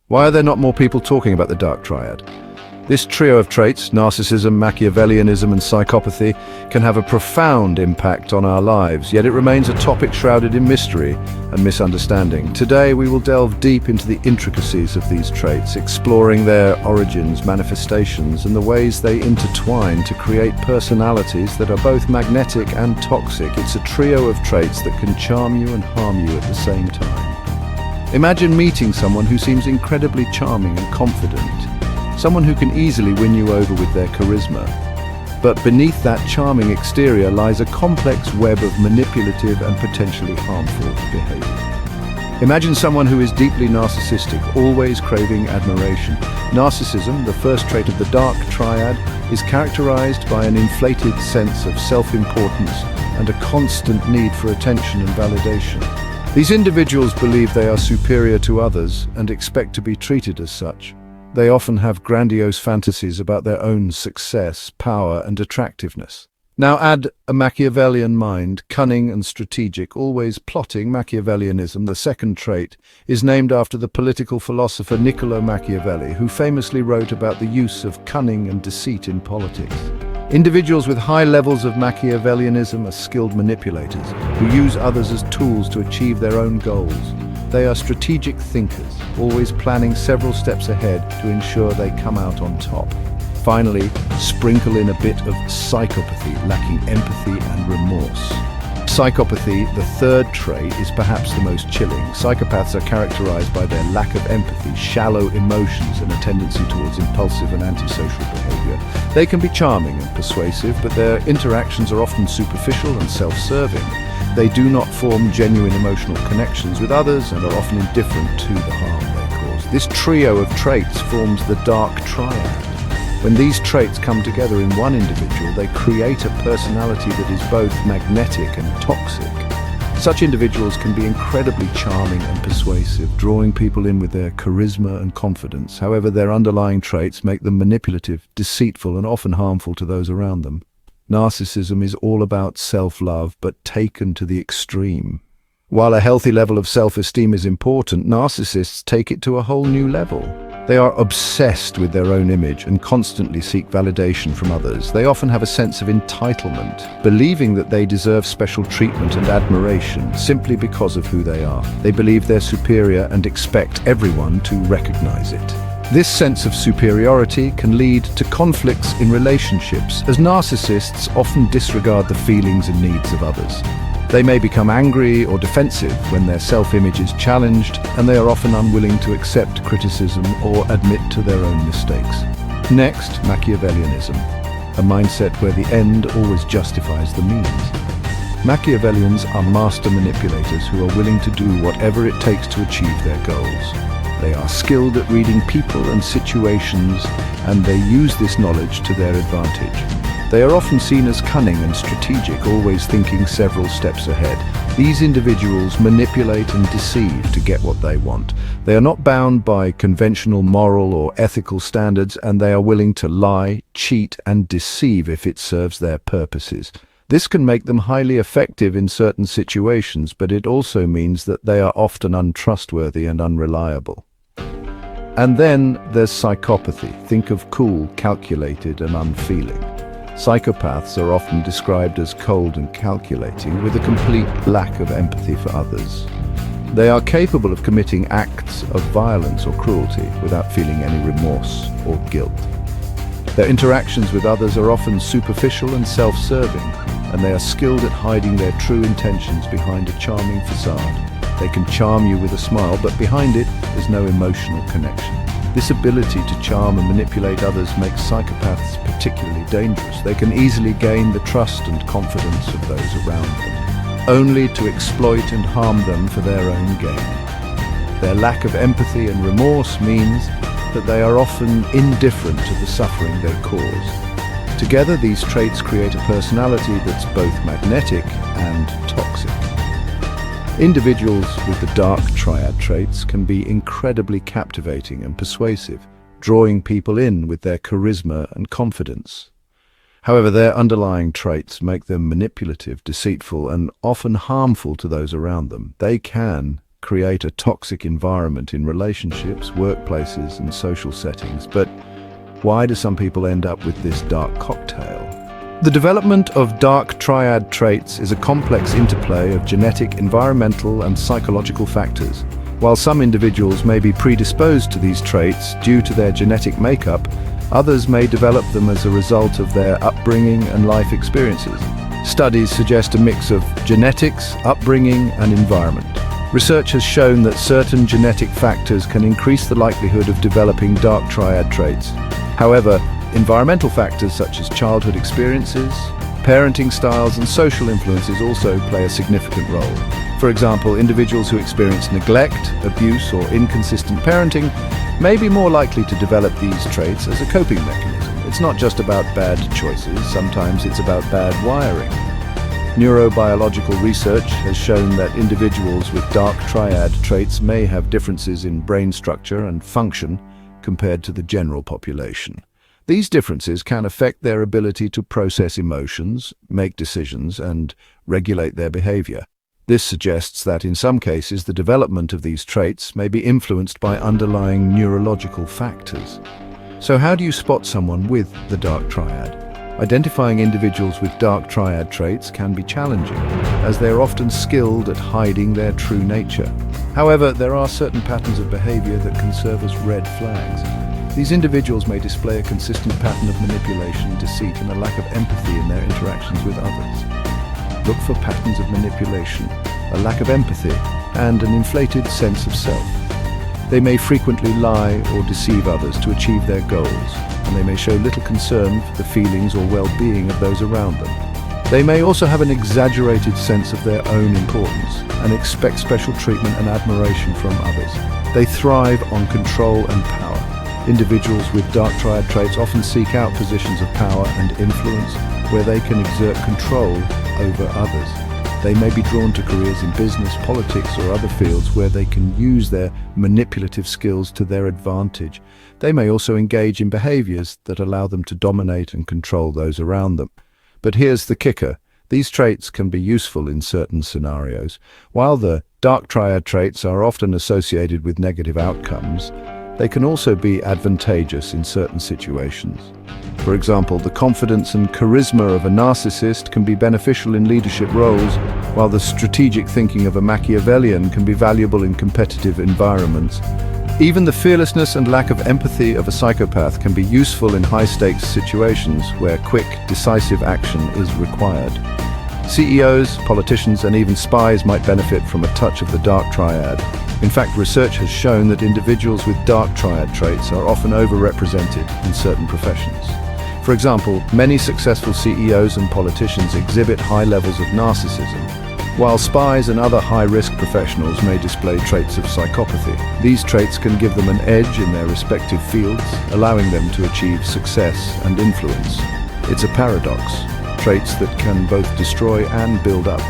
Why are there not more people talking about the Dark Triad? This trio of traits, narcissism, Machiavellianism, and psychopathy, can have a profound impact on our lives, yet it remains a topic shrouded in mystery and misunderstanding. Today, we will delve deep into the intricacies of these traits, exploring their origins, manifestations, and the ways they intertwine to create personalities that are both magnetic and toxic. It's a trio of traits that can charm you and harm you at the same time. Imagine meeting someone who seems incredibly charming and confident. Someone who can easily win you over with their charisma. But beneath that charming exterior lies a complex web of manipulative and potentially harmful behavior. Imagine someone who is deeply narcissistic, always craving admiration. Narcissism, the first trait of the Dark Triad, is characterized by an inflated sense of self-importance and a constant need for attention and validation. These individuals believe they are superior to others and expect to be treated as such. They often have grandiose fantasies about their own success, power, and attractiveness. Now add a Machiavellian mind, cunning and strategic, always plotting. Machiavellianism, the second trait, is named after the political philosopher Niccolo Machiavelli, who famously wrote about the use of cunning and deceit in politics. Individuals with high levels of Machiavellianism are skilled manipulators who use others as tools to achieve their own goals. They are strategic thinkers, always planning several steps ahead to ensure they come out on top. Finally, sprinkle in a bit of psychopathy, lacking empathy and remorse. Psychopathy, the third trait, is perhaps the most chilling. Psychopaths are characterized by their lack of empathy, shallow emotions, and a tendency towards impulsive and antisocial behavior. They can be charming and persuasive, but their interactions are often superficial and self-serving. They do not form genuine emotional connections with others and are often indifferent to the harm they cause. This trio of traits forms the Dark Triad. When these traits come together in one individual, they create a personality that is both magnetic and toxic. Such individuals can be incredibly charming and persuasive, drawing people in with their charisma and confidence. However, their underlying traits make them manipulative, deceitful, and often harmful to those around them. Narcissism is all about self-love, but taken to the extreme. While a healthy level of self-esteem is important, narcissists take it to a whole new level. They are obsessed with their own image and constantly seek validation from others. They often have a sense of entitlement, believing that they deserve special treatment and admiration simply because of who they are. They believe they're superior and expect everyone to recognize it. This sense of superiority can lead to conflicts in relationships, as narcissists often disregard the feelings and needs of others. They may become angry or defensive when their self-image is challenged, and they are often unwilling to accept criticism or admit to their own mistakes. Next, Machiavellianism, a mindset where the end always justifies the means. Machiavellians are master manipulators who are willing to do whatever it takes to achieve their goals. They are skilled at reading people and situations, and they use this knowledge to their advantage. They are often seen as cunning and strategic, always thinking several steps ahead. These individuals manipulate and deceive to get what they want. They are not bound by conventional moral or ethical standards, and they are willing to lie, cheat, and deceive if it serves their purposes. This can make them highly effective in certain situations, but it also means that they are often untrustworthy and unreliable. And then there's psychopathy. Think of cool, calculated, and unfeeling. Psychopaths are often described as cold and calculating, with a complete lack of empathy for others. They are capable of committing acts of violence or cruelty without feeling any remorse or guilt. Their interactions with others are often superficial and self-serving, and they are skilled at hiding their true intentions behind a charming facade. They can charm you with a smile, but behind it is no emotional connection. This ability to charm and manipulate others makes psychopaths particularly dangerous. They can easily gain the trust and confidence of those around them, only to exploit and harm them for their own gain. Their lack of empathy and remorse means that they are often indifferent to the suffering they cause. Together, these traits create a personality that's both magnetic and toxic. Individuals with the Dark Triad traits can be incredibly captivating and persuasive, drawing people in with their charisma and confidence. However, their underlying traits make them manipulative, deceitful, and often harmful to those around them. They can create a toxic environment in relationships, workplaces, and social settings. But why do some people end up with this dark cocktail? The development of dark triad traits is a complex interplay of genetic, environmental, and psychological factors. While some individuals may be predisposed to these traits due to their genetic makeup, others may develop them as a result of their upbringing and life experiences. Studies suggest a mix of genetics, upbringing, and environment. Research has shown that certain genetic factors can increase the likelihood of developing dark triad traits. However, environmental factors such as childhood experiences, parenting styles, and social influences also play a significant role. For example, individuals who experience neglect, abuse, or inconsistent parenting may be more likely to develop these traits as a coping mechanism. It's not just about bad choices, sometimes it's about bad wiring. Neurobiological research has shown that individuals with dark triad traits may have differences in brain structure and function compared to the general population. These differences can affect their ability to process emotions, make decisions, and regulate their behavior. This suggests that in some cases the development of these traits may be influenced by underlying neurological factors. So how do you spot someone with the dark triad? Identifying individuals with dark triad traits can be challenging, as they are often skilled at hiding their true nature. However, there are certain patterns of behavior that can serve as red flags. These individuals may display a consistent pattern of manipulation, deceit, and a lack of empathy in their interactions with others. Look for patterns of manipulation, a lack of empathy, and an inflated sense of self. They may frequently lie or deceive others to achieve their goals, and they may show little concern for the feelings or well-being of those around them. They may also have an exaggerated sense of their own importance and expect special treatment and admiration from others. They thrive on control and power. Individuals with dark triad traits often seek out positions of power and influence where they can exert control over others. They may be drawn to careers in business, politics, or other fields where they can use their manipulative skills to their advantage. They may also engage in behaviors that allow them to dominate and control those around them. But here's the kicker. These traits can be useful in certain scenarios. While the dark triad traits are often associated with negative outcomes, they can also be advantageous in certain situations. For example, the confidence and charisma of a narcissist can be beneficial in leadership roles, while the strategic thinking of a Machiavellian can be valuable in competitive environments. Even the fearlessness and lack of empathy of a psychopath can be useful in high-stakes situations where quick, decisive action is required. CEOs, politicians, and even spies might benefit from a touch of the dark triad. In fact, research has shown that individuals with dark triad traits are often overrepresented in certain professions. For example, many successful CEOs and politicians exhibit high levels of narcissism, while spies and other high-risk professionals may display traits of psychopathy. These traits can give them an edge in their respective fields, allowing them to achieve success and influence. It's a paradox, traits that can both destroy and build up.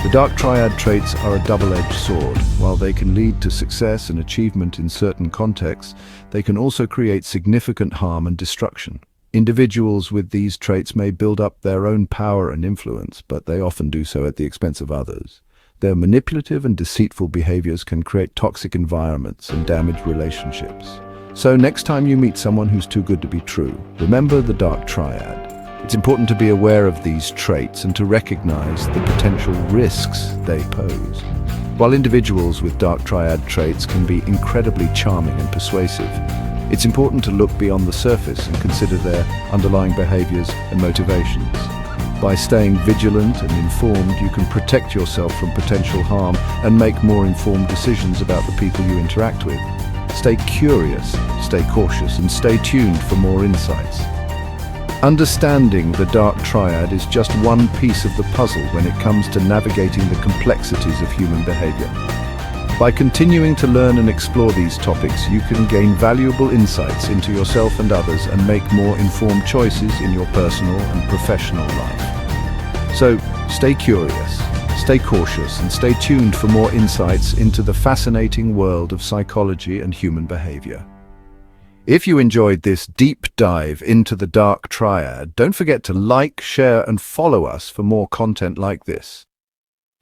The dark triad traits are a double-edged sword. While they can lead to success and achievement in certain contexts, they can also create significant harm and destruction. Individuals with these traits may build up their own power and influence, but they often do so at the expense of others. Their manipulative and deceitful behaviors can create toxic environments and damage relationships. So next time you meet someone who's too good to be true, remember the dark triad. It's important to be aware of these traits and to recognize the potential risks they pose. While individuals with dark triad traits can be incredibly charming and persuasive, it's important to look beyond the surface and consider their underlying behaviors and motivations. By staying vigilant and informed, you can protect yourself from potential harm and make more informed decisions about the people you interact with. Stay curious, stay cautious, and stay tuned for more insights. Understanding the dark triad is just one piece of the puzzle when it comes to navigating the complexities of human behavior. By continuing to learn and explore these topics, you can gain valuable insights into yourself and others and make more informed choices in your personal and professional life. So, stay curious, stay cautious, and stay tuned for more insights into the fascinating world of psychology and human behavior. If you enjoyed this deep dive into the dark triad, don't forget to like, share, and follow us for more content like this.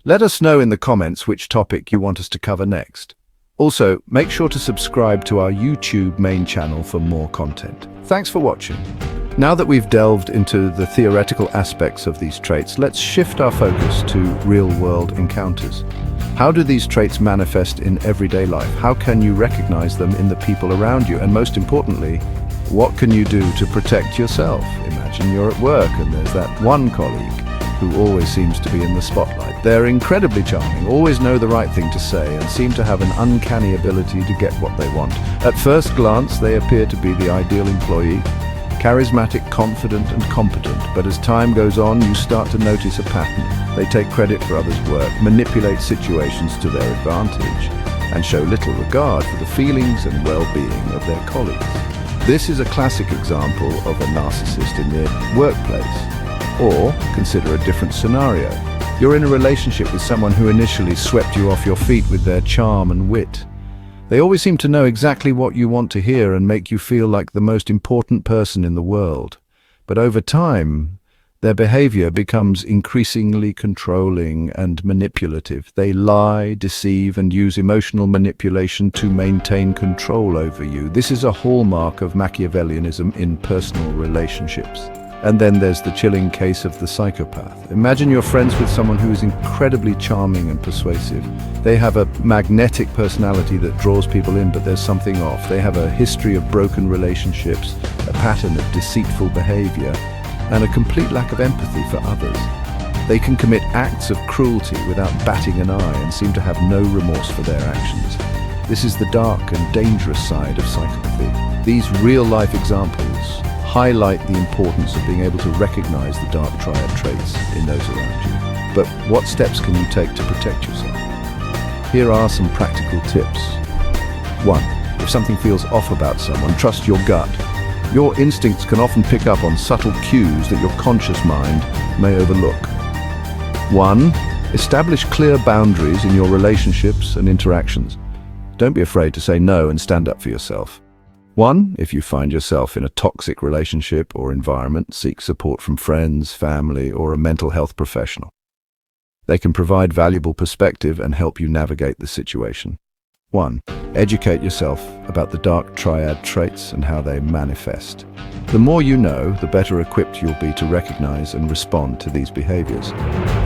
Let us know in the comments which topic you want us to cover next. Also, make sure to subscribe to our YouTube main channel for more content. Thanks for watching. Now that we've delved into the theoretical aspects of these traits, let's shift our focus to real-world encounters. How do these traits manifest in everyday life? How can you recognize them in the people around you? And most importantly, what can you do to protect yourself? Imagine you're at work and there's that one colleague who always seems to be in the spotlight. They're incredibly charming, always know the right thing to say, and seem to have an uncanny ability to get what they want. At first glance, they appear to be the ideal employee, charismatic, confident, and competent. But as time goes on, you start to notice a pattern. They take credit for others' work, manipulate situations to their advantage, and show little regard for the feelings and well-being of their colleagues. This is a classic example of a narcissist in the workplace. Or consider a different scenario. You're in a relationship with someone who initially swept you off your feet with their charm and wit. They always seem to know exactly what you want to hear and make you feel like the most important person in the world. But over time, their behavior becomes increasingly controlling and manipulative. They lie, deceive, and use emotional manipulation to maintain control over you. This is a hallmark of Machiavellianism in personal relationships. And then there's the chilling case of the psychopath. Imagine you're friends with someone who is incredibly charming and persuasive. They have a magnetic personality that draws people in, but there's something off. They have a history of broken relationships, a pattern of deceitful behavior, and a complete lack of empathy for others. They can commit acts of cruelty without batting an eye and seem to have no remorse for their actions. This is the dark and dangerous side of psychopathy. These real-life examples highlight the importance of being able to recognize the Dark Triad traits in those around you. But what steps can you take to protect yourself? Here are some practical tips. 1. If something feels off about someone, trust your gut. Your instincts can often pick up on subtle cues that your conscious mind may overlook. 1. Establish clear boundaries in your relationships and interactions. Don't be afraid to say no and stand up for yourself. 1. If you find yourself in a toxic relationship or environment, seek support from friends, family, or a mental health professional. They can provide valuable perspective and help you navigate the situation. 1. Educate yourself about the Dark Triad traits and how they manifest. The more you know, the better equipped you'll be to recognize and respond to these behaviors.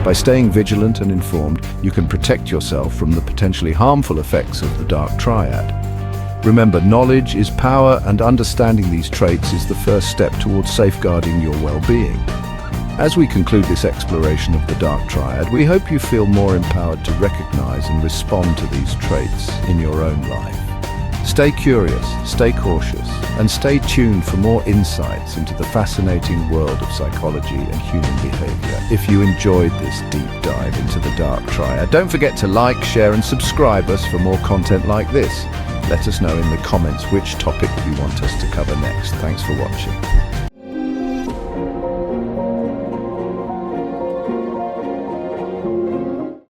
By staying vigilant and informed, you can protect yourself from the potentially harmful effects of the Dark Triad. Remember, knowledge is power, and understanding these traits is the first step towards safeguarding your well-being. As we conclude this exploration of the Dark Triad, we hope you feel more empowered to recognize and respond to these traits in your own life. Stay curious, stay cautious, and stay tuned for more insights into the fascinating world of psychology and human behavior. If you enjoyed this deep dive into the Dark Triad, don't forget to like, share, and subscribe us for more content like this. Let us know in the comments which topic you want us to cover next. Thanks for watching.